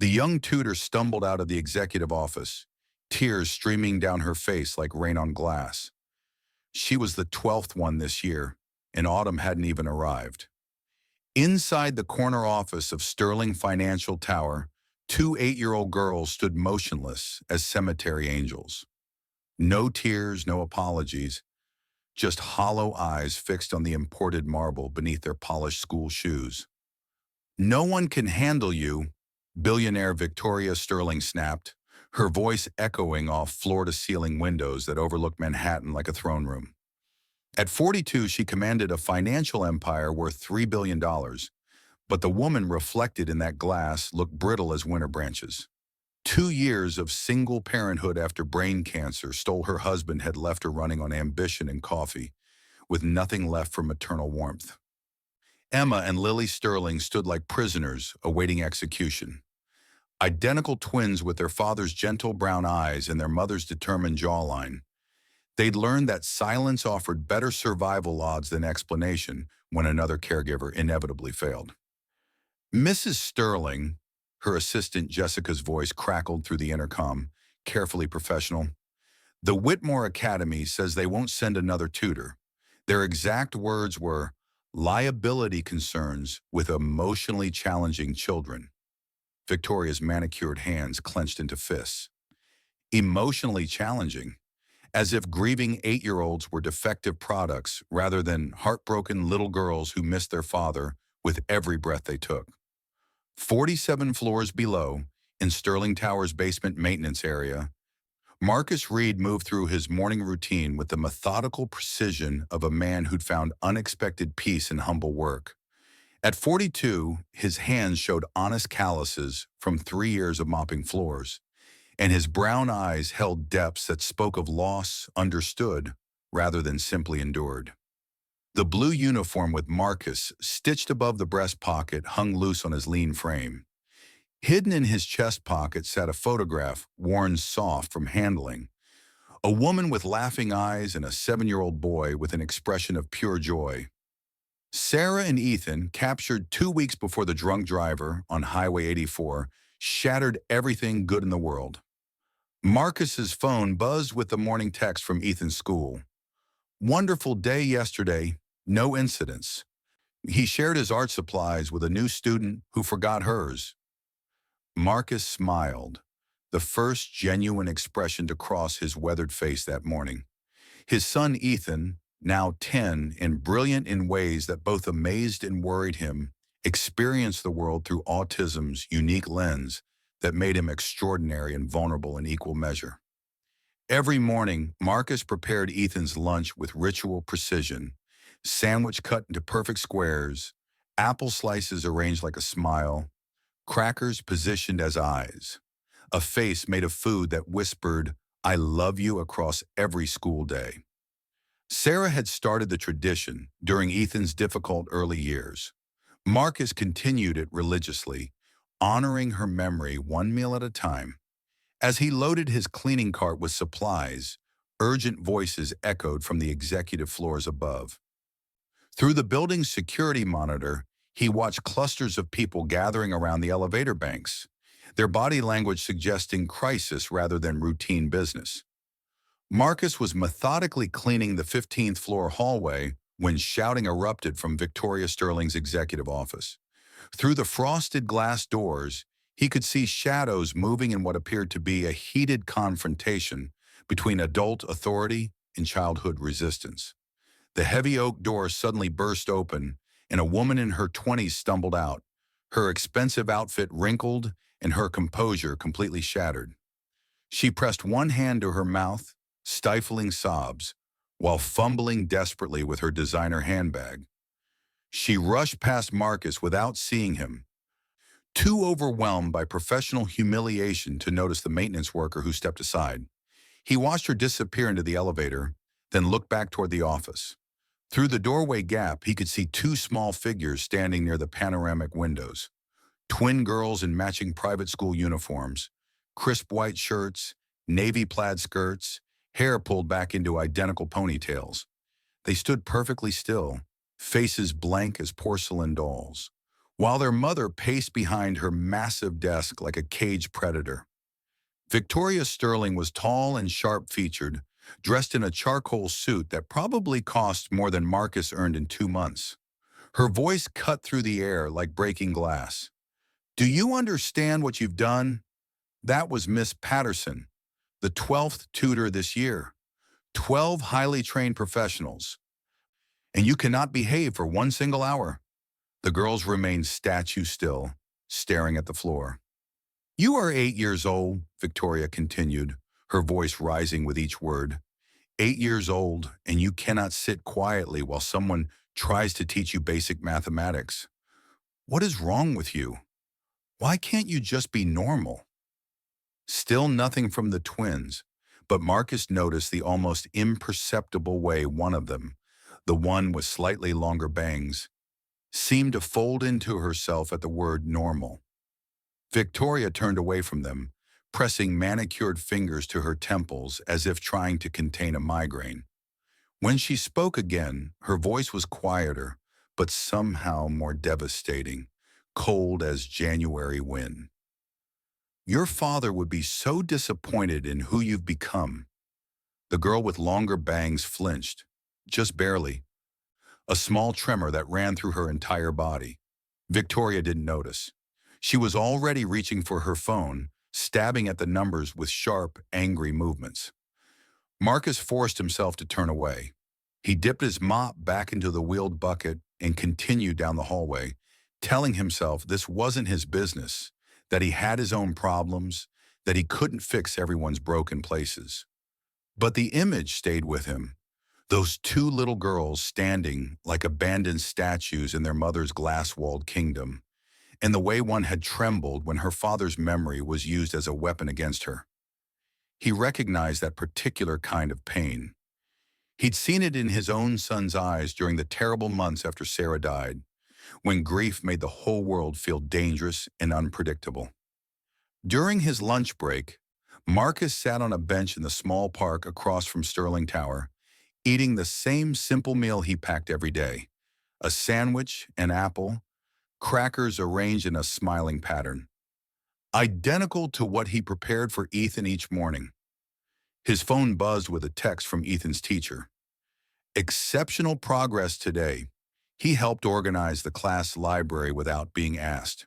The young tutor stumbled out of the executive office, tears streaming down her face like rain on glass. She was the 12th one this year, and autumn hadn't even arrived. Inside the corner office of Sterling Financial Tower, two 8-year-old girls stood motionless as cemetery angels. No tears, no apologies, just hollow eyes fixed on the imported marble beneath their polished school shoes. "No one can handle you," billionaire Victoria Sterling snapped, her voice echoing off floor-to-ceiling windows that overlooked Manhattan like a throne room. At 42, she commanded a financial empire worth $3 billion, but the woman reflected in that glass looked brittle as winter branches. 2 years of single parenthood after brain cancer stole her husband had left her running on ambition and coffee, with nothing left for maternal warmth. Emma and Lily Sterling stood like prisoners awaiting execution. Identical twins with their father's gentle brown eyes and their mother's determined jawline. They'd learned that silence offered better survival odds than explanation when another caregiver inevitably failed. "Mrs. Sterling," her assistant Jessica's voice crackled through the intercom, carefully professional, "the Whitmore Academy says they won't send another tutor. Their exact words were, 'liability concerns with emotionally challenging children.'" Victoria's manicured hands clenched into fists. Emotionally challenging, as if grieving 8-year-olds were defective products rather than heartbroken little girls who missed their father with every breath they took. 47 floors below, in Sterling Tower's basement maintenance area, Marcus Reed moved through his morning routine with the methodical precision of a man who'd found unexpected peace in humble work. At 42, his hands showed honest calluses from 3 years of mopping floors, and his brown eyes held depths that spoke of loss understood rather than simply endured. The blue uniform with Marcus stitched above the breast pocket hung loose on his lean frame. Hidden in his chest pocket sat a photograph worn soft from handling. A woman with laughing eyes and a 7-year-old boy with an expression of pure joy. Sarah and Ethan, captured 2 weeks before the drunk driver on Highway 84, shattered everything good in the world. Marcus's phone buzzed with the morning text from Ethan's school. "Wonderful day yesterday, no incidents." He shared his art supplies with a new student who forgot hers. Marcus smiled, the first genuine expression to cross his weathered face that morning. His son Ethan, now 10 and brilliant in ways that both amazed and worried him, experienced the world through autism's unique lens that made him extraordinary and vulnerable in equal measure. Every morning, Marcus prepared Ethan's lunch with ritual precision, sandwich cut into perfect squares, apple slices arranged like a smile, crackers positioned as eyes, a face made of food that whispered, "I love you," across every school day. Sarah had started the tradition during Ethan's difficult early years. Marcus continued it religiously, honoring her memory one meal at a time. As he loaded his cleaning cart with supplies, urgent voices echoed from the executive floors above. Through the building's security monitor, he watched clusters of people gathering around the elevator banks, their body language suggesting crisis rather than routine business. Marcus was methodically cleaning the 15th floor hallway when shouting erupted from Victoria Sterling's executive office. Through the frosted glass doors, he could see shadows moving in what appeared to be a heated confrontation between adult authority and childhood resistance. The heavy oak door suddenly burst open, and a woman in her 20s stumbled out, her expensive outfit wrinkled and her composure completely shattered. She pressed one hand to her mouth, stifling sobs, while fumbling desperately with her designer handbag. She rushed past Marcus without seeing him, too overwhelmed by professional humiliation to notice the maintenance worker who stepped aside. He watched her disappear into the elevator, then looked back toward the office. Through the doorway gap, he could see two small figures standing near the panoramic windows. Twin girls in matching private school uniforms, crisp white shirts, navy plaid skirts, hair pulled back into identical ponytails. They stood perfectly still, faces blank as porcelain dolls. while their mother paced behind her massive desk like a caged predator. Victoria Sterling was tall and sharp-featured, dressed in a charcoal suit that probably cost more than Marcus earned in 2 months. Her voice cut through the air like breaking glass. "Do you understand what you've done? That was Miss Patterson, the 12th tutor this year. 12 highly trained professionals. And you cannot behave for one single hour." The girls remained statue still, staring at the floor. "You are 8 years old," Victoria continued, her voice rising with each word. 8 years old, and you cannot sit quietly while someone tries to teach you basic mathematics. What is wrong with you? Why can't you just be normal?" Still nothing from the twins, but Marcus noticed the almost imperceptible way one of them, the one with slightly longer bangs, seemed to fold into herself at the word normal. Victoria turned away from them, pressing manicured fingers to her temples as if trying to contain a migraine. When she spoke again, her voice was quieter, but somehow more devastating, cold as January wind. "Your father would be so disappointed in who you've become." The girl with longer bangs flinched, just barely, a small tremor that ran through her entire body. Victoria didn't notice. She was already reaching for her phone, stabbing at the numbers with sharp, angry movements. Marcus forced himself to turn away. He dipped his mop back into the wheeled bucket and continued down the hallway, telling himself this wasn't his business, that he had his own problems, that he couldn't fix everyone's broken places. But the image stayed with him. Those two little girls standing like abandoned statues in their mother's glass-walled kingdom, and the way one had trembled when her father's memory was used as a weapon against her. He recognized that particular kind of pain. He'd seen it in his own son's eyes during the terrible months after Sarah died, when grief made the whole world feel dangerous and unpredictable. During his lunch break, Marcus sat on a bench in the small park across from Sterling Tower, eating the same simple meal he packed every day: a sandwich, an apple, crackers arranged in a smiling pattern, identical to what he prepared for Ethan each morning. His phone buzzed with a text from Ethan's teacher. "Exceptional progress today. He helped organize the class library without being asked."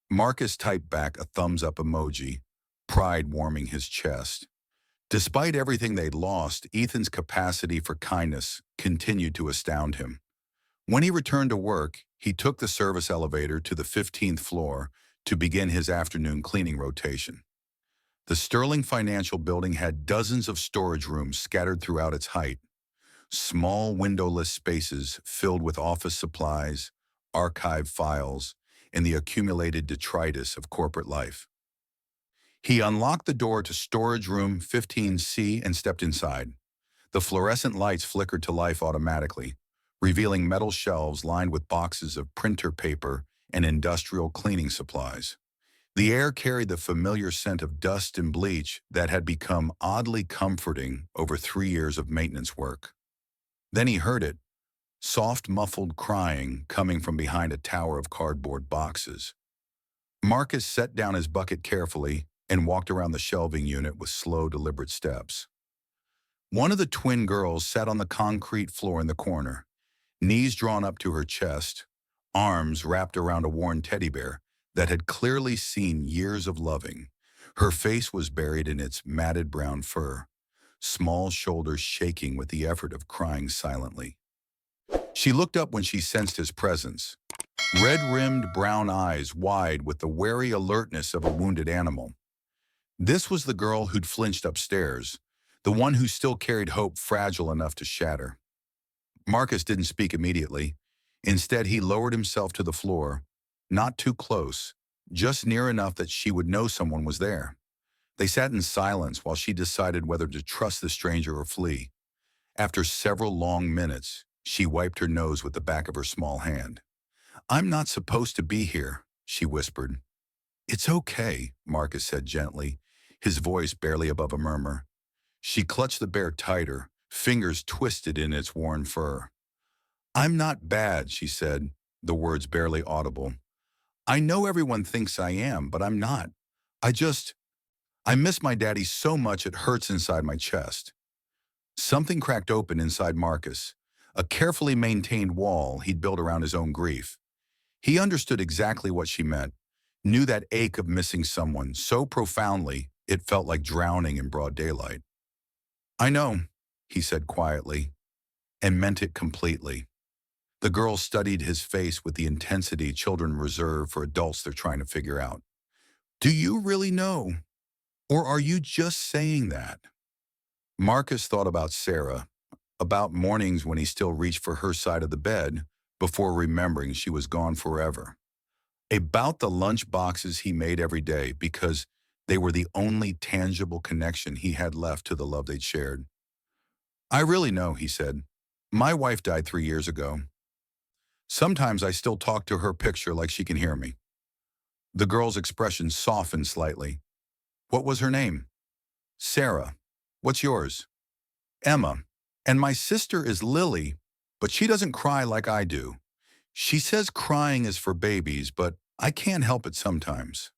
Marcus typed back a thumbs-up emoji, pride warming his chest. Despite everything they'd lost, Ethan's capacity for kindness continued to astound him. When he returned to work, he took the service elevator to the 15th floor to begin his afternoon cleaning rotation. The Sterling Financial Building had dozens of storage rooms scattered throughout its height, small windowless spaces filled with office supplies, archive files, and the accumulated detritus of corporate life. He unlocked the door to storage room 15C and stepped inside. The fluorescent lights flickered to life automatically, revealing metal shelves lined with boxes of printer paper and industrial cleaning supplies. The air carried the familiar scent of dust and bleach that had become oddly comforting over 3 years of maintenance work. Then he heard it, soft muffled crying coming from behind a tower of cardboard boxes. Marcus set down his bucket carefully and walked around the shelving unit with slow, deliberate steps. One of the twin girls sat on the concrete floor in the corner, knees drawn up to her chest, arms wrapped around a worn teddy bear that had clearly seen years of loving. Her face was buried in its matted brown fur, small shoulders shaking with the effort of crying silently. She looked up when she sensed his presence, red-rimmed brown eyes wide with the wary alertness of a wounded animal. This was the girl who'd flinched upstairs, the one who still carried hope fragile enough to shatter. Marcus didn't speak immediately. Instead, he lowered himself to the floor, not too close, just near enough that she would know someone was there. They sat in silence while she decided whether to trust the stranger or flee. After several long minutes, she wiped her nose with the back of her small hand. "I'm not supposed to be here," she whispered. "It's okay," Marcus said gently, his voice barely above a murmur. She clutched the bear tighter, fingers twisted in its worn fur. "I'm not bad," she said, the words barely audible, I know everyone thinks I am, but I'm not. I just, I miss my daddy so much it hurts inside my chest. Something cracked open inside Marcus, a carefully maintained wall he'd built around his own grief. He understood exactly what she meant, knew that ache of missing someone so profoundly it felt like drowning in broad daylight. I know, he said quietly, and meant it completely. The girl studied his face with the intensity children reserve for adults they're trying to figure out. Do you really know? Or are you just saying that? Marcus thought about Sarah, about mornings when he still reached for her side of the bed before remembering she was gone forever. About the lunch boxes he made every day because they were the only tangible connection he had left to the love they'd shared. I really know, he said. My wife died 3 years ago. Sometimes I still talk to her picture like she can hear me. The girl's expression softened slightly. What was her name? Sarah. What's yours? Emma. And my sister is Lily, but she doesn't cry like I do. She says crying is for babies, but I can't help it sometimes.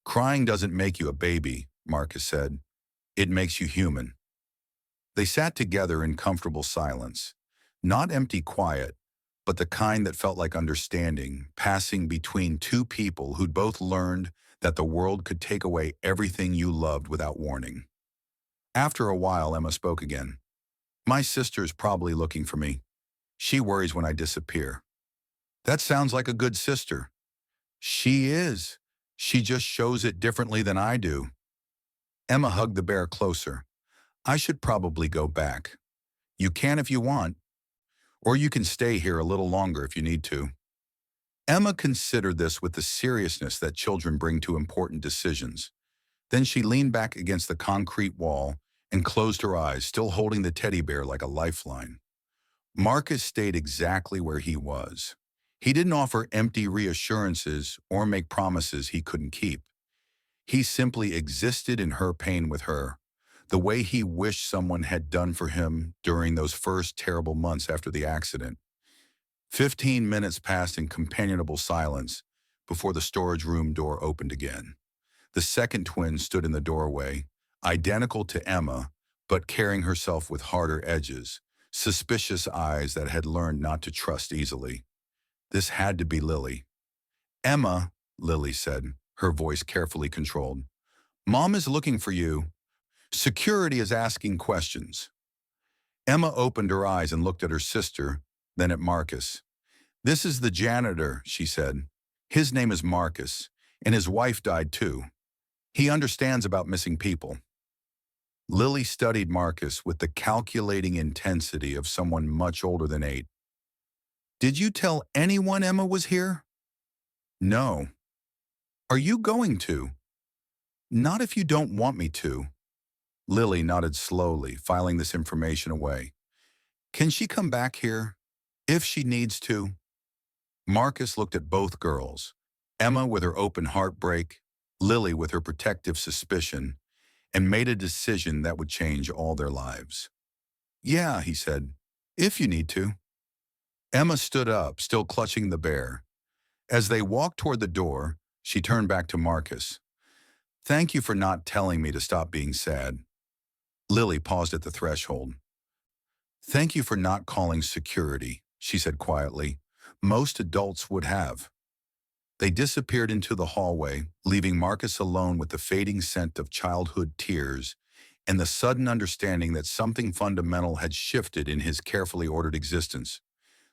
Crying doesn't make you a baby, Marcus said. It makes you human. They sat together in comfortable silence, not empty quiet, but the kind that felt like understanding, passing between two people who'd both learned that the world could take away everything you loved without warning. After a while, Emma spoke again. My sister's probably looking for me. She worries when I disappear. That sounds like a good sister. She is. She just shows it differently than I do. Emma hugged the bear closer. I should probably go back. You can if you want, or you can stay here a little longer if you need to. Emma considered this with the seriousness that children bring to important decisions. Then she leaned back against the concrete wall and closed her eyes, still holding the teddy bear like a lifeline. Marcus stayed exactly where he was. He didn't offer empty reassurances or make promises he couldn't keep. He simply existed in her pain with her, the way he wished someone had done for him during those first terrible months after the accident. 15 minutes passed in companionable silence before the storage room door opened again. The second twin stood in the doorway, identical to Emma, but carrying herself with harder edges, suspicious eyes that had learned not to trust easily. This had to be Lily. Emma, Lily said, her voice carefully controlled. Mom is looking for you. Security is asking questions. Emma opened her eyes and looked at her sister, then at Marcus. This is the janitor, she said. His name is Marcus, and his wife died too. He understands about missing people. Lily studied Marcus with the calculating intensity of someone much older than 8. Did you tell anyone Emma was here? No. Are you going to? Not if you don't want me to. Lily nodded slowly, filing this information away. Can she come back here? If she needs to. Marcus looked at both girls, Emma with her open heartbreak, Lily with her protective suspicion, and made a decision that would change all their lives. Yeah, he said, if you need to. Emma stood up, still clutching the bear. As they walked toward the door, she turned back to Marcus. Thank you for not telling me to stop being sad. Lily paused at the threshold. Thank you for not calling security, she said quietly. Most adults would have. They disappeared into the hallway, leaving Marcus alone with the fading scent of childhood tears and the sudden understanding that something fundamental had shifted in his carefully ordered existence.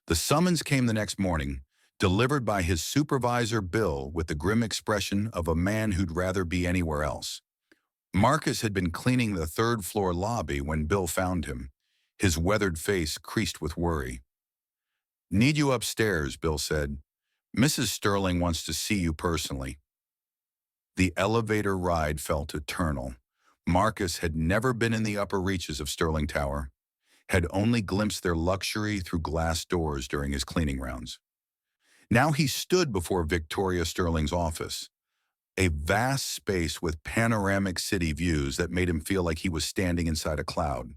The summons came the next morning, delivered by his supervisor, Bill, with the grim expression of a man who'd rather be anywhere else. Marcus had been cleaning the third-floor lobby when Bill found him, his weathered face creased with worry. Need you upstairs, Bill said. Mrs. Sterling wants to see you personally. The elevator ride felt eternal. Marcus had never been in the upper reaches of Sterling Tower, had only glimpsed their luxury through glass doors during his cleaning rounds. Now he stood before Victoria Sterling's office, a vast space with panoramic city views that made him feel like he was standing inside a cloud.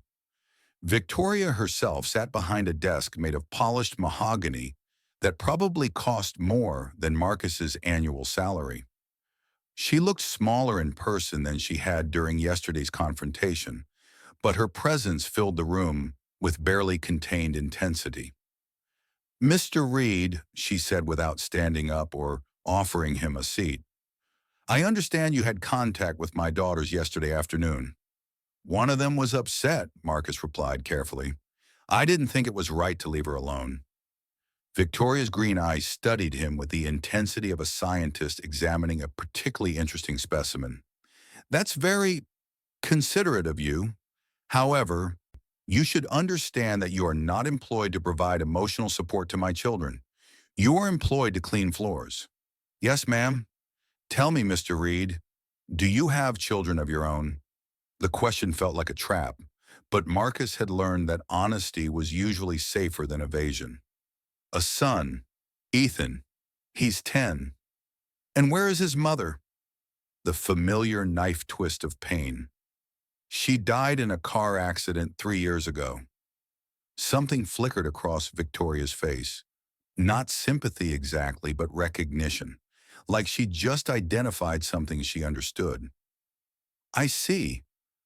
Victoria herself sat behind a desk made of polished mahogany that probably cost more than Marcus's annual salary. She looked smaller in person than she had during yesterday's confrontation, but her presence filled the room with barely contained intensity. "Mr. Reed," she said without standing up or offering him a seat, "I understand you had contact with my daughters yesterday afternoon." "One of them was upset," Marcus replied carefully. "I didn't think it was right to leave her alone." Victoria's green eyes studied him with the intensity of a scientist examining a particularly interesting specimen. "That's very considerate of you. However, you should understand that you are not employed to provide emotional support to my children. You are employed to clean floors." "Yes, ma'am." "Tell me, Mr. Reed, do you have children of your own?" The question felt like a trap, but Marcus had learned that honesty was usually safer than evasion. "A son, Ethan. He's 10. "And where is his mother?" The familiar knife twist of pain. "She died in a car accident 3 years ago." Something flickered across Victoria's face. Not sympathy exactly, but recognition. Like she just identified something she understood. "I see.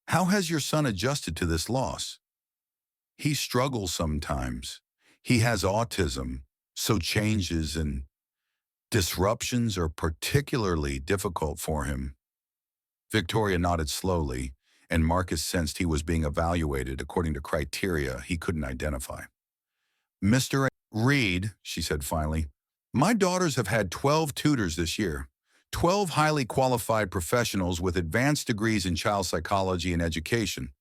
How has your son adjusted to this loss?" "He struggles sometimes. He has autism, so changes and disruptions are particularly difficult for him." Victoria nodded slowly, and Marcus sensed he was being evaluated according to criteria he couldn't identify. "Mr. Reed," she said finally, "my daughters have had 12 tutors this year. 12 highly qualified professionals with advanced degrees in child psychology and education.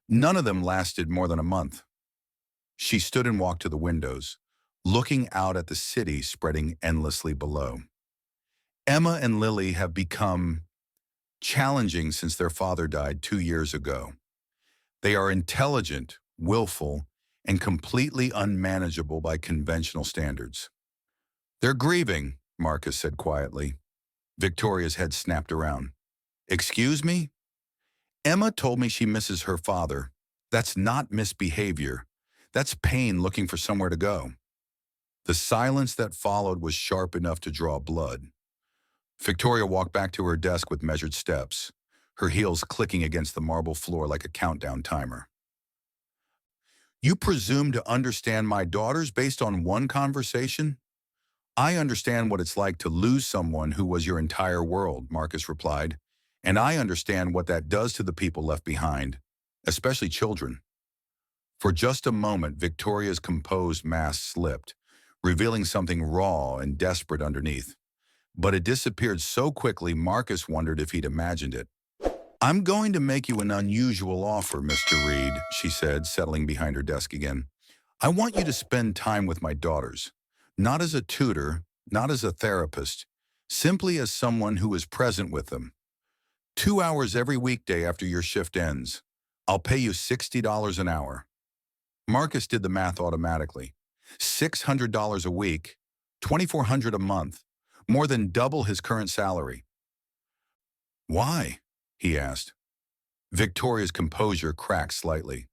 None of them lasted more than a month." She stood and walked to the windows, looking out at the city spreading endlessly below. "Emma and Lily have become challenging since their father died 2 years ago. They are intelligent, willful, and completely unmanageable by conventional standards." "They're grieving," Marcus said quietly. Victoria's head snapped around. "Excuse me?" "Emma told me she misses her father. That's not misbehavior. That's pain looking for somewhere to go." The silence that followed was sharp enough to draw blood. Victoria walked back to her desk with measured steps, her heels clicking against the marble floor like a countdown timer. "You presume to understand my daughters based on one conversation?" "I understand what it's like to lose someone who was your entire world," Marcus replied, "and I understand what that does to the people left behind, especially children." For just a moment, Victoria's composed mask slipped, revealing something raw and desperate underneath. But it disappeared so quickly Marcus wondered if he'd imagined it. "I'm going to make you an unusual offer, Mr. Reed," she said, settling behind her desk again. "I want you to spend time with my daughters, not as a tutor, not as a therapist, simply as someone who is present with them. 2 hours every weekday after your shift ends. I'll pay you $60 an hour." Marcus did the math automatically. $600 a week, $2,400 a month, more than double his current salary. "Why?" he asked. Victoria's composure cracked slightly.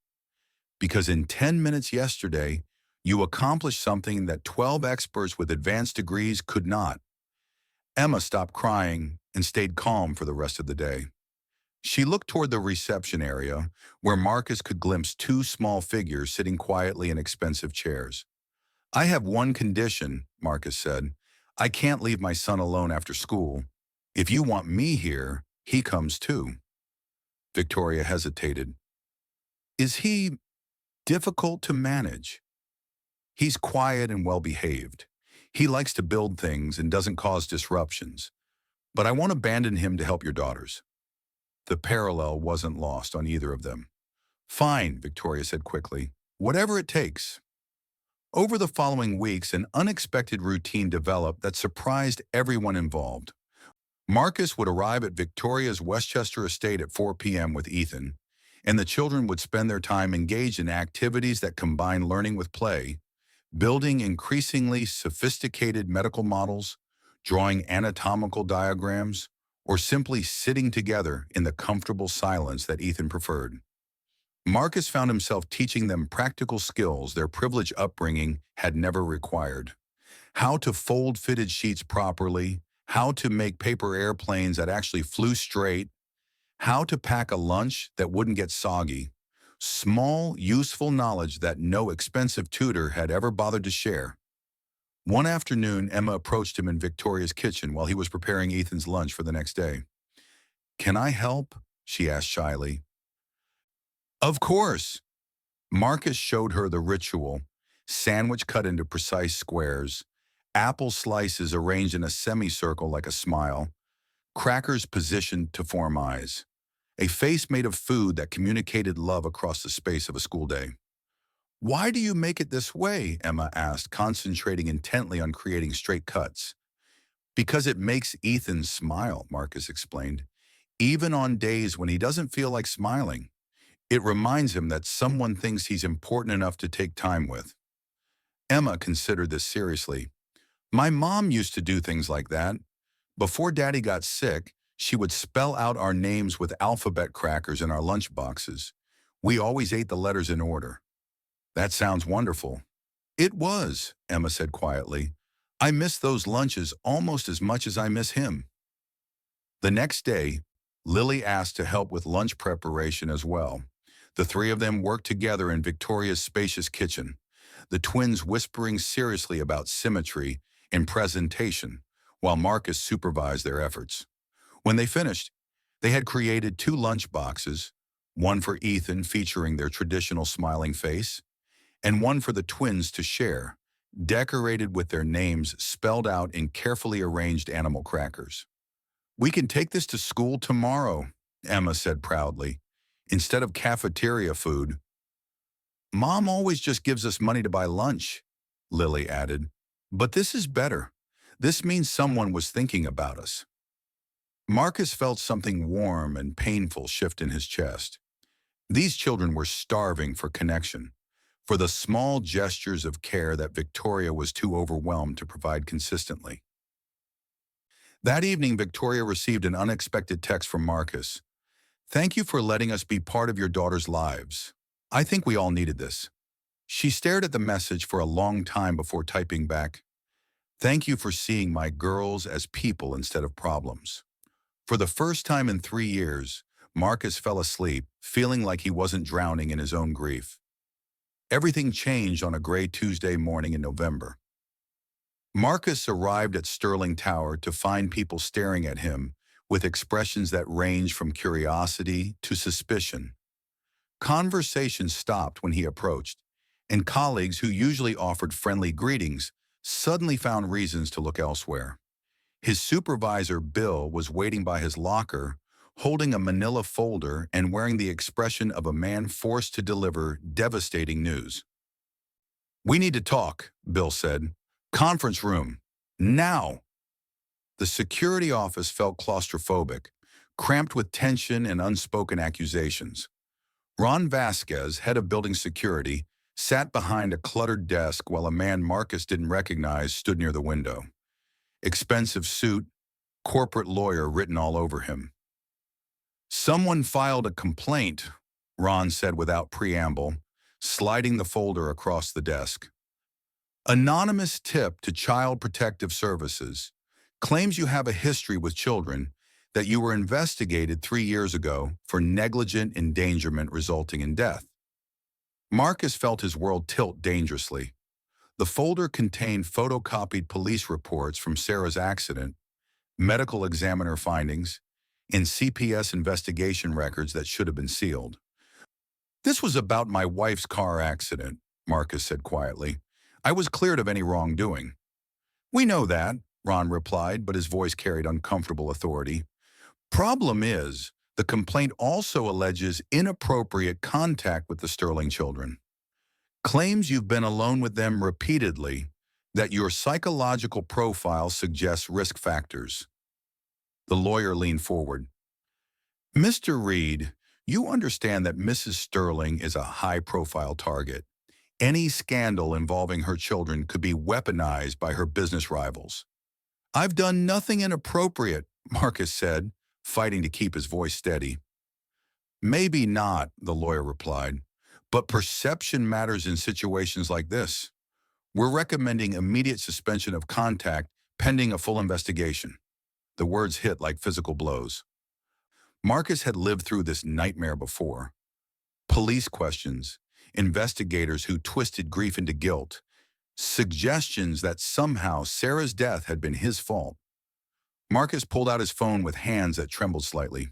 "Because in 10 minutes yesterday, you accomplished something that 12 experts with advanced degrees could not." Emma stopped crying and stayed calm for the rest of the day. She looked toward the reception area, where Marcus could glimpse two small figures sitting quietly in expensive chairs. "I have one condition," Marcus said. "I can't leave my son alone after school. If you want me here, he comes too." Victoria hesitated. "Is he difficult to manage?" "He's quiet and well-behaved. He likes to build things and doesn't cause disruptions. But I won't abandon him to help your daughters." The parallel wasn't lost on either of them. "Fine," Victoria said quickly. "Whatever it takes." Over the following weeks, an unexpected routine developed that surprised everyone involved. Marcus would arrive at Victoria's Westchester estate at 4 p.m. with Ethan, and the children would spend their time engaged in activities that combine learning with play, building increasingly sophisticated medical models, drawing anatomical diagrams, or simply sitting together in the comfortable silence that Ethan preferred. Marcus found himself teaching them practical skills their privileged upbringing had never required. how to fold fitted sheets properly, how to make paper airplanes that actually flew straight, how to pack a lunch that wouldn't get soggy. Small, useful knowledge that no expensive tutor had ever bothered to share. One afternoon, Emma approached him in Victoria's kitchen while he was preparing Ethan's lunch for the next day. "Can I help?" she asked shyly. "Of course." Marcus showed her the ritual: sandwich cut into precise squares, apple slices arranged in a semicircle like a smile, crackers positioned to form eyes, a face made of food that communicated love across the space of a school day. "Why do you make it this way?" Emma asked, concentrating intently on creating straight cuts. "Because it makes Ethan smile," Marcus explained, "even on days when he doesn't feel like smiling. It reminds him that someone thinks he's important enough to take time with." Emma considered this seriously. "My mom used to do things like that. Before Daddy got sick, she would spell out our names with alphabet crackers in our lunch boxes. We always ate the letters in order." "That sounds wonderful." "It was," Emma said quietly. "I miss those lunches almost as much as I miss him." The next day, Lily asked to help with lunch preparation as well. The three of them worked together in Victoria's spacious kitchen, the twins whispering seriously about symmetry and presentation, while Marcus supervised their efforts. When they finished, they had created 2 lunch boxes, one for Ethan featuring their traditional smiling face, and one for the twins to share, decorated with their names spelled out in carefully arranged animal crackers. "We can take this to school tomorrow," Emma said proudly, "instead of cafeteria food." "Mom always just gives us money to buy lunch," Lily added. "But this is better. This means someone was thinking about us." Marcus felt something warm and painful shift in his chest. These children were starving for connection, for the small gestures of care that Victoria was too overwhelmed to provide consistently. That evening, Victoria received an unexpected text from Marcus. "Thank you for letting us be part of your daughter's lives. I think we all needed this." She stared at the message for a long time before typing back, "Thank you for seeing my girls as people instead of problems." For the first time in 3 years, Marcus fell asleep, feeling like he wasn't drowning in his own grief. Everything changed on a gray Tuesday morning in November. Marcus arrived at Sterling Tower to find people staring at him with expressions that ranged from curiosity to suspicion. Conversation stopped when he approached, and colleagues who usually offered friendly greetings suddenly found reasons to look elsewhere. His supervisor, Bill, was waiting by his locker, holding a manila folder and wearing the expression of a man forced to deliver devastating news. "We need to talk," Bill said. "Conference room. Now." The security office felt claustrophobic, cramped with tension and unspoken accusations. Ron Vasquez, head of building security, sat behind a cluttered desk while a man Marcus didn't recognize stood near the window. Expensive suit, corporate lawyer written all over him. "Someone filed a complaint," Ron said without preamble, sliding the folder across the desk. "Anonymous tip to Child Protective Services. Claims you have a history with children, that you were investigated 3 years ago for negligent endangerment resulting in death." Marcus felt his world tilt dangerously. The folder contained photocopied police reports from Sarah's accident, medical examiner findings, and CPS investigation records that should have been sealed. "This was about my wife's car accident," Marcus said quietly. "I was cleared of any wrongdoing." "We know that," Ron replied, but his voice carried uncomfortable authority. "Problem is, the complaint also alleges inappropriate contact with the Sterling children. Claims you've been alone with them repeatedly, that your psychological profile suggests risk factors." The lawyer leaned forward. "Mr. Reed, you understand that Mrs. Sterling is a high-profile target. Any scandal involving her children could be weaponized by her business rivals." "I've done nothing inappropriate," Marcus said, fighting to keep his voice steady. "Maybe not," the lawyer replied, "but perception matters in situations like this. We're recommending immediate suspension of contact pending a full investigation. The words hit like physical blows. Marcus had lived through this nightmare before. Police questions, investigators who twisted grief into guilt, suggestions that somehow Sarah's death had been his fault. Marcus pulled out his phone with hands that trembled slightly.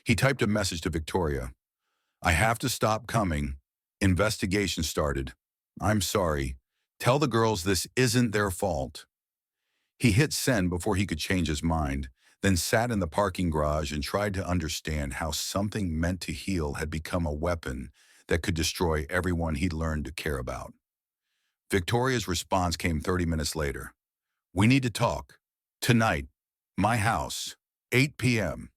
He typed a message to Victoria. I have to stop coming. Investigation started. I'm sorry. Tell the girls this isn't their fault. He hit send before he could change his mind, then sat in the parking garage and tried to understand how something meant to heal had become a weapon that could destroy everyone he'd learned to care about. Victoria's response came 30 minutes later. We need to talk. Tonight. My house. 8 p.m.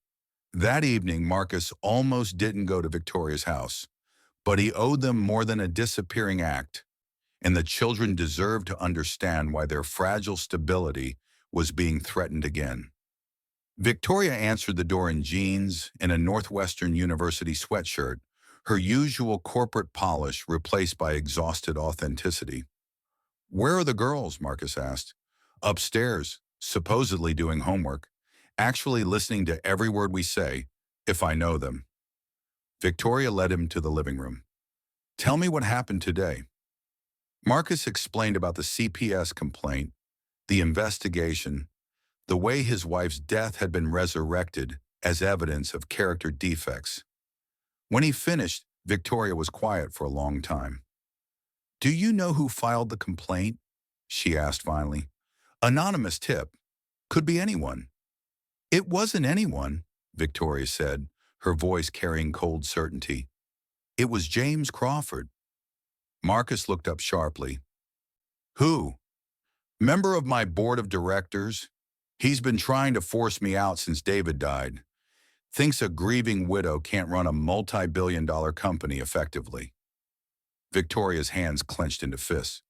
That evening, Marcus almost didn't go to Victoria's house, but he owed them more than a disappearing act, and the children deserved to understand why their fragile stability was being threatened again. Victoria answered the door in jeans and a Northwestern University sweatshirt, her usual corporate polish replaced by exhausted authenticity. Where are the girls? Marcus asked. Upstairs, supposedly doing homework, actually listening to every word we say, if I know them. Victoria led him to the living room. Tell me what happened today. Marcus explained about the CPS complaint, the investigation, the way his wife's death had been resurrected as evidence of character defects. When he finished, Victoria was quiet for a long time. Do you know who filed the complaint? She asked finally. Anonymous tip. Could be anyone. It wasn't anyone, Victoria said, her voice carrying cold certainty. It was James Crawford. Marcus looked up sharply. Who? Member of my board of directors. He's been trying to force me out since David died. Thinks a grieving widow can't run a multi-billion-dollar company effectively. Victoria's hands clenched into fists.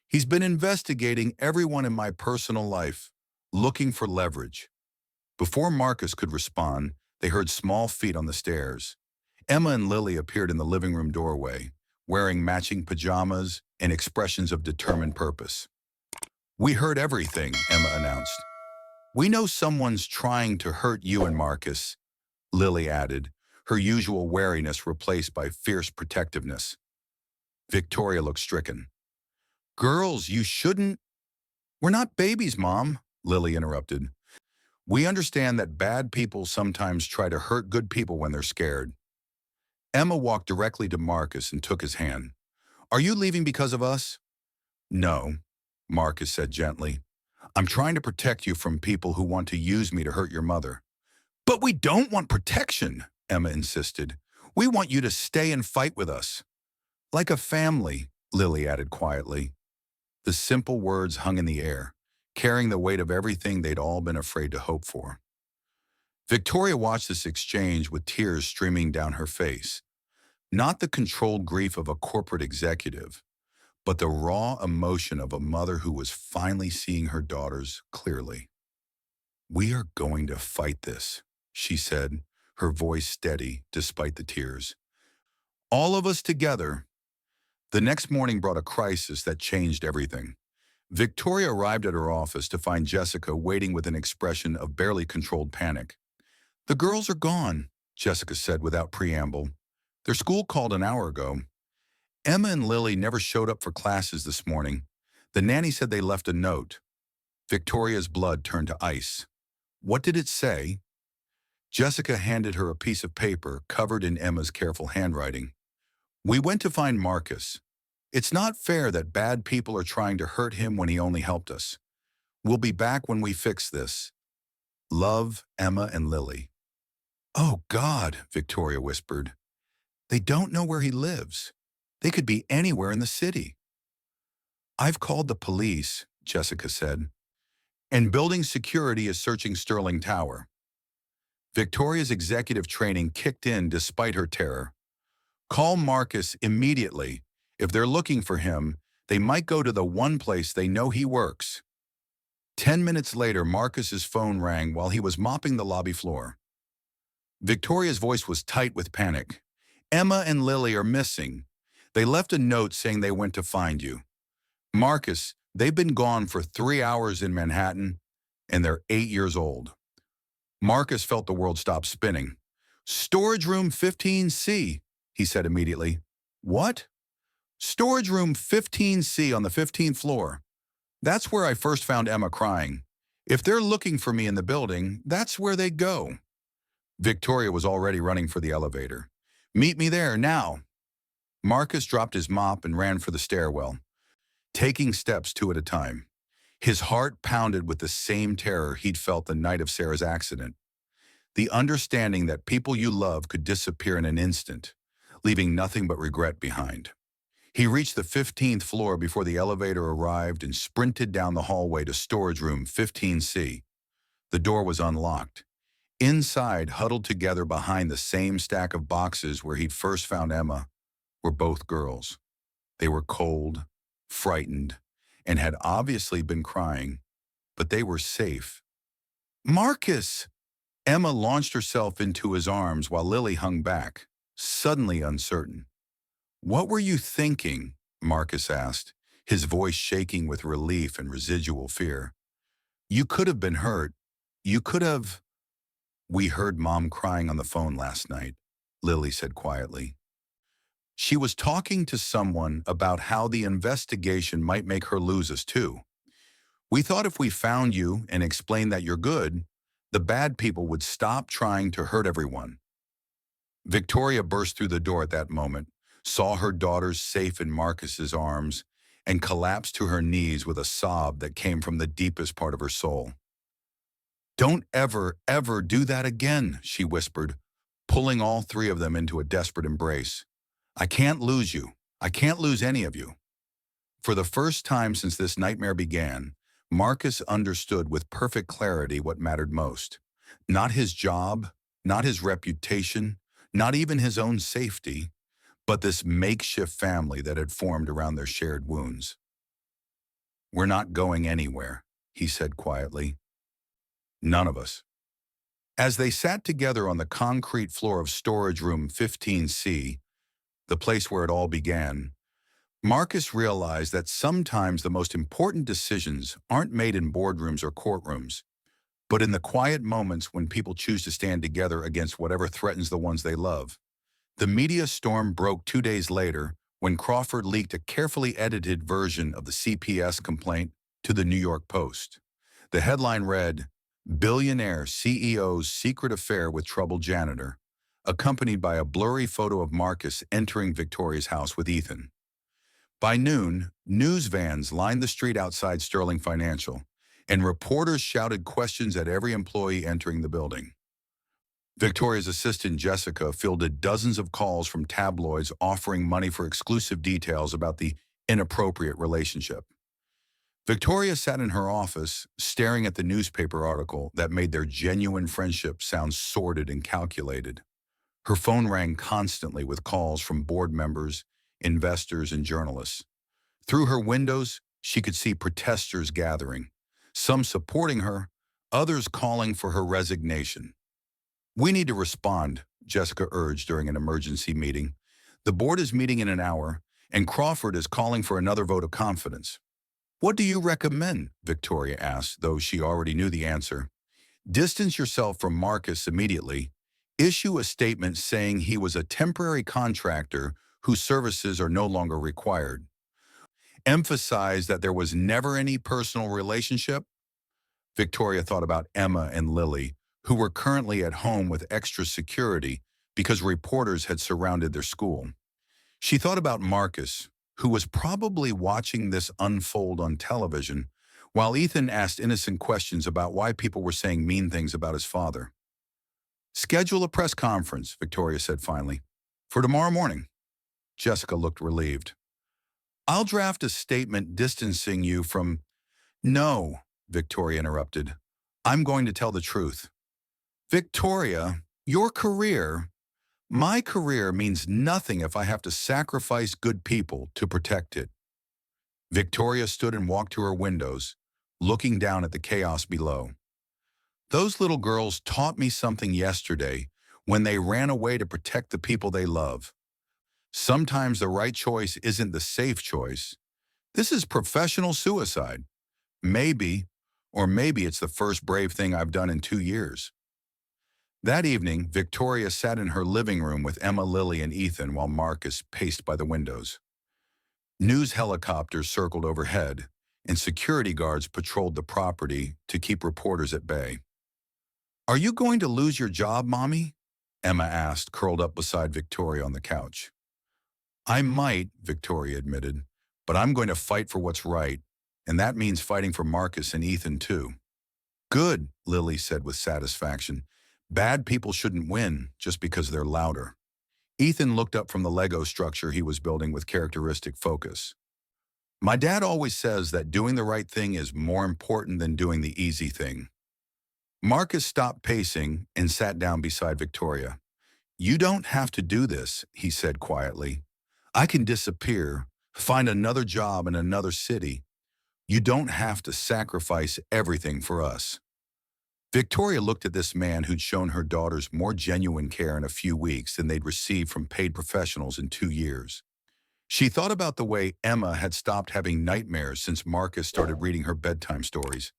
He's been investigating everyone in my personal life, looking for leverage. Before Marcus could respond, they heard small feet on the stairs. Emma and Lily appeared in the living room doorway, wearing matching pajamas and expressions of determined purpose. We heard everything, Emma announced. We know someone's trying to hurt you and Marcus, Lily added, her usual wariness replaced by fierce protectiveness. Victoria looked stricken. Girls, you shouldn't. We're not babies, Mom, Lily interrupted. We understand that bad people sometimes try to hurt good people when they're scared. Emma walked directly to Marcus and took his hand. Are you leaving because of us? No, Marcus said gently. I'm trying to protect you from people who want to use me to hurt your mother. But we don't want protection, Emma insisted. We want you to stay and fight with us. Like a family, Lily added quietly. The simple words hung in the air, carrying the weight of everything they'd all been afraid to hope for. Victoria watched this exchange with tears streaming down her face. Not the controlled grief of a corporate executive, but the raw emotion of a mother who was finally seeing her daughters clearly. We are going to fight this, she said, her voice steady despite the tears. All of us together. The next morning brought a crisis that changed everything. Victoria arrived at her office to find Jessica waiting with an expression of barely controlled panic. The girls are gone, Jessica said without preamble. Their school called an hour ago. Emma and Lily never showed up for classes this morning. The nanny said they left a note. Victoria's blood turned to ice. What did it say? Jessica handed her a piece of paper covered in Emma's careful handwriting. We went to find Marcus. It's not fair that bad people are trying to hurt him when he only helped us. We'll be back when we fix this. Love, Emma and Lily. Oh, God, Victoria whispered. They don't know where he lives. They could be anywhere in the city. I've called the police, Jessica said, and building security is searching Sterling Tower. Victoria's executive training kicked in despite her terror. Call Marcus immediately. If they're looking for him, they might go to the one place they know he works. 10 minutes later, Marcus's phone rang while he was mopping the lobby floor. Victoria's voice was tight with panic. Emma and Lily are missing. They left a note saying they went to find you. Marcus, they've been gone for 3 hours in Manhattan, and they're 8 years old. Marcus felt the world stop spinning. Storage room 15C, he said immediately. What? Storage room 15C on the 15th floor. That's where I first found Emma crying. If they're looking for me in the building, that's where they go. Victoria was already running for the elevator. Meet me there, now. Marcus dropped his mop and ran for the stairwell, taking steps two at a time. His heart pounded with the same terror he'd felt the night of Sarah's accident. The understanding that people you love could disappear in an instant, leaving nothing but regret behind. He reached the 15th floor before the elevator arrived and sprinted down the hallway to storage room 15C. The door was unlocked. Inside, huddled together behind the same stack of boxes where he'd first found Emma, were both girls. They were cold, frightened, and had obviously been crying, but they were safe. Marcus! Emma launched herself into his arms while Lily hung back, suddenly uncertain. What were you thinking? Marcus asked, his voice shaking with relief and residual fear. You could have been hurt. You could have... We heard Mom crying on the phone last night, Lily said quietly. She was talking to someone about how the investigation might make her lose us too. We thought if we found you and explained that you're good, the bad people would stop trying to hurt everyone. Victoria burst through the door at that moment, saw her daughters safe in Marcus's arms, and collapsed to her knees with a sob that came from the deepest part of her soul. Don't ever, ever do that again, she whispered, pulling all three of them into a desperate embrace. I can't lose you. I can't lose any of you. For the first time since this nightmare began, Marcus understood with perfect clarity what mattered most. Not his job, not his reputation, not even his own safety, but this makeshift family that had formed around their shared wounds. We're not going anywhere, he said quietly. None of us. As they sat together on the concrete floor of storage room 15C, the place where it all began, Marcus realized that sometimes the most important decisions aren't made in boardrooms or courtrooms, but in the quiet moments when people choose to stand together against whatever threatens the ones they love. The media storm broke 2 days later when Crawford leaked a carefully edited version of the CPS complaint to the New York Post. The headline read, Billionaire CEO's secret affair with troubled janitor, accompanied by a blurry photo of Marcus entering Victoria's house with Ethan. By noon, news vans lined the street outside Sterling Financial, and reporters shouted questions at every employee entering the building. Victoria's assistant Jessica fielded dozens of calls from tabloids offering money for exclusive details about the inappropriate relationship. Victoria sat in her office, staring at the newspaper article that made their genuine friendship sound sordid and calculated. Her phone rang constantly with calls from board members, investors, and journalists. Through her windows, she could see protesters gathering, some supporting her, others calling for her resignation. We need to respond, Jessica urged during an emergency meeting. The board is meeting in an hour, and Crawford is calling for another vote of confidence. What do you recommend? Victoria asked, though she already knew the answer. Distance yourself from Marcus immediately. Issue a statement saying he was a temporary contractor whose services are no longer required. Emphasize that there was never any personal relationship. Victoria thought about Emma and Lily, who were currently at home with extra security because reporters had surrounded their school. She thought about Marcus, who was probably watching this unfold on television, while Ethan asked innocent questions about why people were saying mean things about his father. Schedule a press conference, Victoria said finally, for tomorrow morning. Jessica looked relieved. I'll draft a statement distancing you from... No, Victoria interrupted. I'm going to tell the truth. Victoria, your career, my career means nothing if I have to sacrifice good people to protect it. Victoria stood and walked to her windows, looking down at the chaos below. Those little girls taught me something yesterday when they ran away to protect the people they love. Sometimes the right choice isn't the safe choice. This is professional suicide. Maybe, or maybe it's the first brave thing I've done in 2 years. That evening, Victoria sat in her living room with Emma, Lily, and Ethan while Marcus paced by the windows. News helicopters circled overhead, and security guards patrolled the property to keep reporters at bay. "Are you going to lose your job, Mommy?" Emma asked, curled up beside Victoria on the couch. "I might," Victoria admitted, "but I'm going to fight for what's right, and that means fighting for Marcus and Ethan too." "Good," Lily said with satisfaction. "Bad people shouldn't win just because they're louder." Ethan looked up from the Lego structure he was building with characteristic focus. "My dad always says that doing the right thing is more important than doing the easy thing." Marcus stopped pacing and sat down beside Victoria. "You don't have to do this," he said quietly. "I can disappear, find another job in another city. You don't have to sacrifice everything for us." Victoria looked at this man who'd shown her daughters more genuine care in a few weeks than they'd received from paid professionals in 2 years. She thought about the way Emma had stopped having nightmares since Marcus started reading her bedtime stories.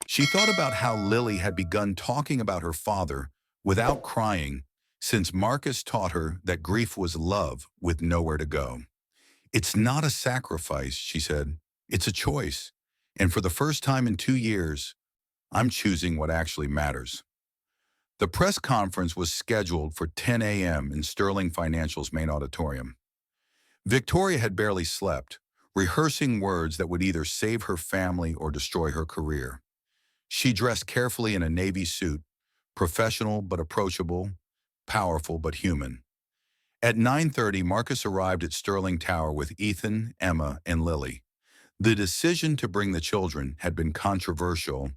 She thought about how Lily had begun talking about her father without crying since Marcus taught her that grief was love with nowhere to go. "It's not a sacrifice," she said. "It's a choice. And for the first time in 2 years, I'm choosing what actually matters." The press conference was scheduled for 10 a.m. in Sterling Financial's main auditorium. Victoria had barely slept, rehearsing words that would either save her family or destroy her career. She dressed carefully in a navy suit, professional but approachable, powerful but human. At 9:30, Marcus arrived at Sterling Tower with Ethan, Emma, and Lily. The decision to bring the children had been controversial,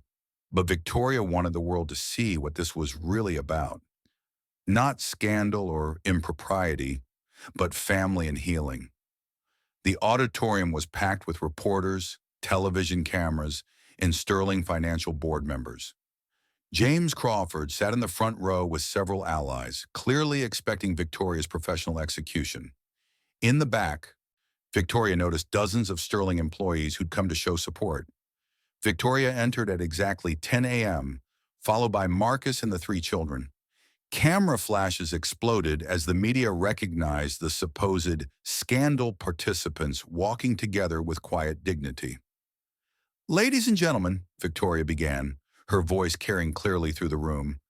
but Victoria wanted the world to see what this was really about. Not scandal or impropriety, but family and healing. The auditorium was packed with reporters, television cameras, and Sterling Financial board members. James Crawford sat in the front row with several allies, clearly expecting Victoria's professional execution. In the back, Victoria noticed dozens of Sterling employees who'd come to show support. Victoria entered at exactly 10 a.m., followed by Marcus and the three children. Camera flashes exploded as the media recognized the supposed scandal participants walking together with quiet dignity. "Ladies and gentlemen," Victoria began, her voice carrying clearly through the room,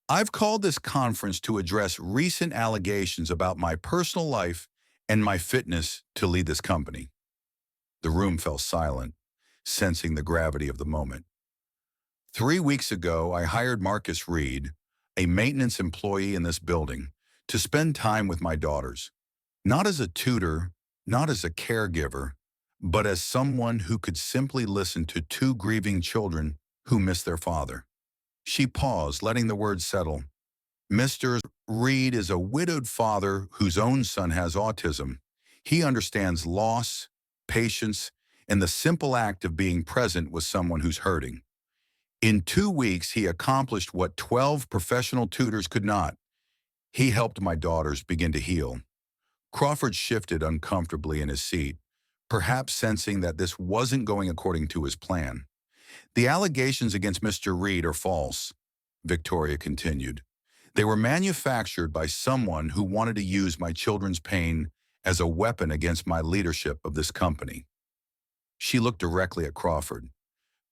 "I've called this conference to address recent allegations about my personal life and my fitness to lead this company." The room fell silent, sensing the gravity of the moment. "3 weeks ago, I hired Marcus Reed, a maintenance employee in this building, to spend time with my daughters. Not as a tutor, not as a caregiver, but as someone who could simply listen to two grieving children who miss their father." She paused, letting the words settle. "Mr. Reed is a widowed father whose own son has autism. He understands loss, patience, and the simple act of being present with someone who's hurting. In 2 weeks, he accomplished what 12 professional tutors could not. He helped my daughters begin to heal." Crawford shifted uncomfortably in his seat, perhaps sensing that this wasn't going according to his plan. "The allegations against Mr. Reed are false," Victoria continued. "They were manufactured by someone who wanted to use my children's pain as a weapon against my leadership of this company." She looked directly at Crawford.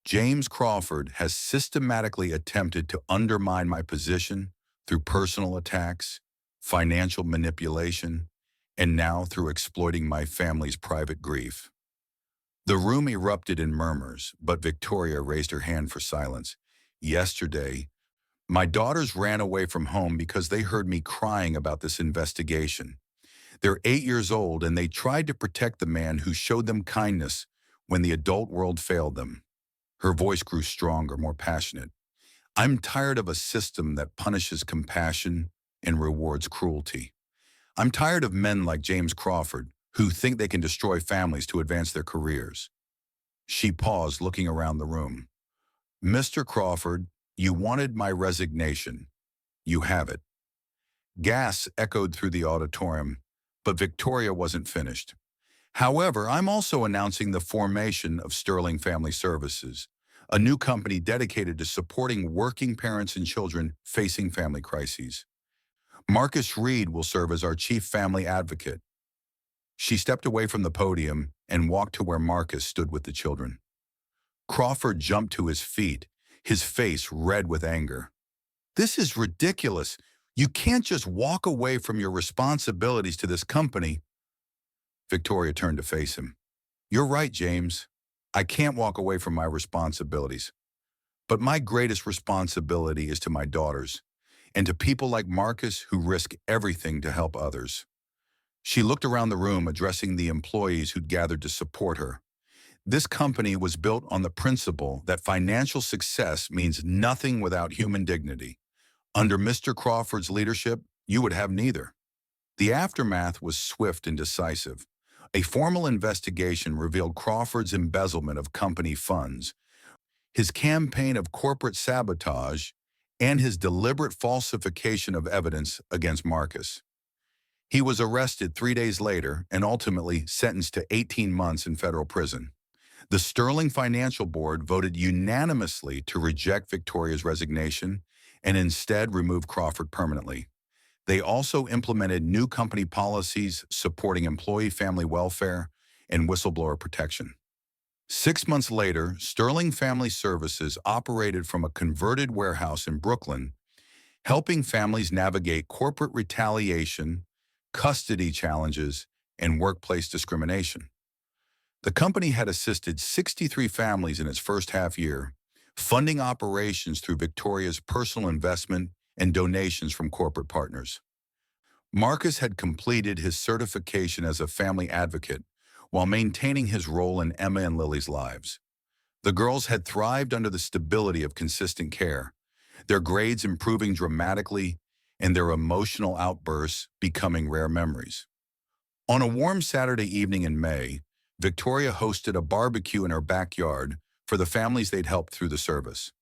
"James Crawford has systematically attempted to undermine my position through personal attacks, financial manipulation, and now through exploiting my family's private grief." The room erupted in murmurs, but Victoria raised her hand for silence. "Yesterday, my daughters ran away from home because they heard me crying about this investigation. They're 8 years old, and they tried to protect the man who showed them kindness when the adult world failed them." Her voice grew stronger, more passionate. "I'm tired of a system that punishes compassion and rewards cruelty. I'm tired of men like James Crawford who think they can destroy families to advance their careers." She paused, looking around the room. "Mr. Crawford, you wanted my resignation. You have it." Gasps echoed through the auditorium, but Victoria wasn't finished. However, I'm also announcing the formation of Sterling Family Services, a new company dedicated to supporting working parents and children facing family crises. Marcus Reed will serve as our chief family advocate. She stepped away from the podium and walked to where Marcus stood with the children. Crawford jumped to his feet, his face red with anger. This is ridiculous. You can't just walk away from your responsibilities to this company. Victoria turned to face him. You're right, James. I can't walk away from my responsibilities. But my greatest responsibility is to my daughters and to people like Marcus who risk everything to help others. She looked around the room, addressing the employees who'd gathered to support her. This company was built on the principle that financial success means nothing without human dignity. Under Mr. Crawford's leadership, you would have neither. The aftermath was swift and decisive. A formal investigation revealed Crawford's embezzlement of company funds, his campaign of corporate sabotage, and his deliberate falsification of evidence against Marcus. He was arrested 3 days later and ultimately sentenced to 18 months in federal prison. The Sterling Financial Board voted unanimously to reject Victoria's resignation and instead remove Crawford permanently. They also implemented new company policies supporting employee family welfare and whistleblower protection. 6 months later, Sterling Family Services operated from a converted warehouse in Brooklyn, helping families navigate corporate retaliation, custody challenges, and workplace discrimination. The company had assisted 63 families in its first half year, funding operations through Victoria's personal investment and donations from corporate partners. Marcus had completed his certification as a family advocate while maintaining his role in Emma and Lily's lives. The girls had thrived under the stability of consistent care, their grades improving dramatically and their emotional outbursts becoming rare memories. On a warm Saturday evening in May, Victoria hosted a barbecue in her backyard for the families they'd helped through the service.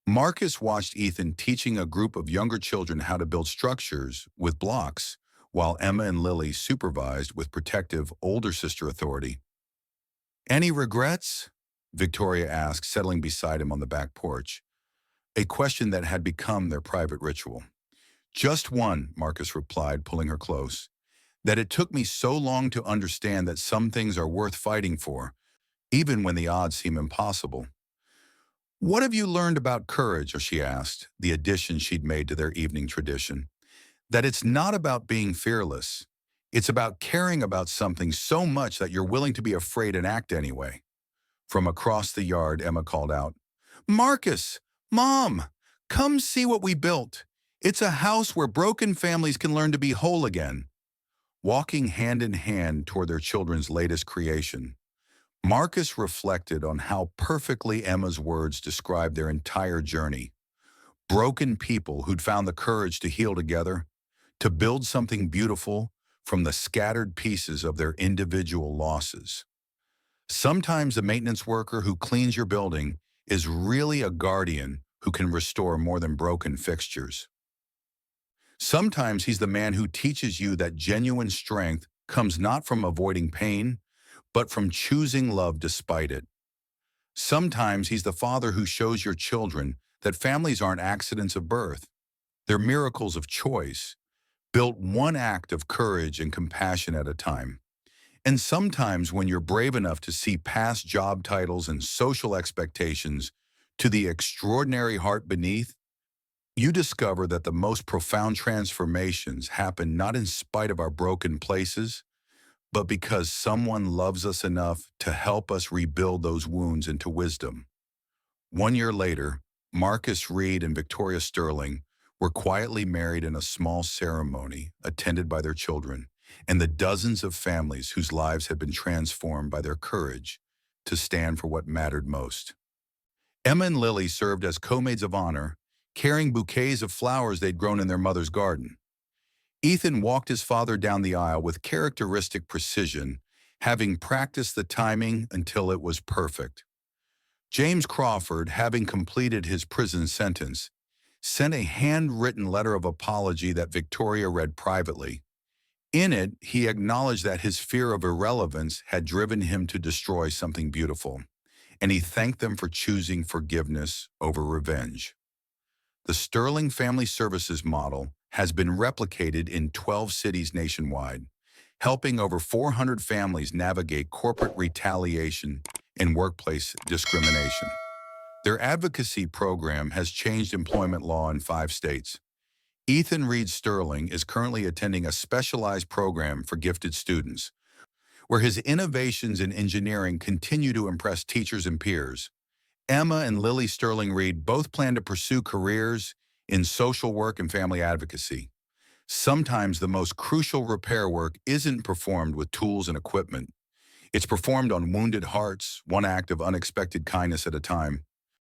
Marcus watched Ethan teaching a group of younger children how to build structures with blocks, while Emma and Lily supervised with protective older sister authority. "Any regrets?" Victoria asked, settling beside him on the back porch, a question that had become their private ritual. "Just one," Marcus replied, pulling her close, "that it took me so long to understand that some things are worth fighting for, even when the odds seem impossible." "What have you learned about courage?" she asked, the addition she'd made to their evening tradition. "That it's not about being fearless. It's about caring about something so much that you're willing to be afraid and act anyway." From across the yard, Emma called out, "Marcus! Mom! Come see what we built. It's a house where broken families can learn to be whole again." Walking hand in hand toward their children's latest creation, Marcus reflected on how perfectly Emma's words described their entire journey. Broken people who'd found the courage to heal together, to build something beautiful from the scattered pieces of their individual losses. Sometimes the maintenance worker who cleans your building is really a guardian who can restore more than broken fixtures. Sometimes he's the man who teaches you that genuine strength comes not from avoiding pain, but from choosing love despite it. Sometimes he's the father who shows your children that families aren't accidents of birth. They're miracles of choice, built one act of courage and compassion at a time. And sometimes when you're brave enough to see past job titles and social expectations to the extraordinary heart beneath, you discover that the most profound transformations happen not in spite of our broken places, but because someone loves us enough to help us rebuild those wounds into wisdom. 1 year later, Marcus Reed and Victoria Sterling were quietly married in a small ceremony attended by their children and the dozens of families whose lives had been transformed by their courage to stand for what mattered most. Emma and Lily served as co-maids of honor, carrying bouquets of flowers they'd grown in their mother's garden. Ethan walked his father down the aisle with characteristic precision, having practiced the timing until it was perfect. James Crawford, having completed his prison sentence, sent a handwritten letter of apology that Victoria read privately. In it, he acknowledged that his fear of irrelevance had driven him to destroy something beautiful, and he thanked them for choosing forgiveness over revenge. The Sterling Family Services model has been replicated in 12 cities nationwide, helping over 400 families navigate corporate retaliation and workplace discrimination. Their advocacy program has changed employment law in 5 states. Ethan Reed Sterling is currently attending a specialized program for gifted students, where his innovations in engineering continue to impress teachers and peers. Emma and Lily Sterling Reed both plan to pursue careers in social work and family advocacy. Sometimes the most crucial repair work isn't performed with tools and equipment. It's performed on wounded hearts, one act of unexpected kindness at a time.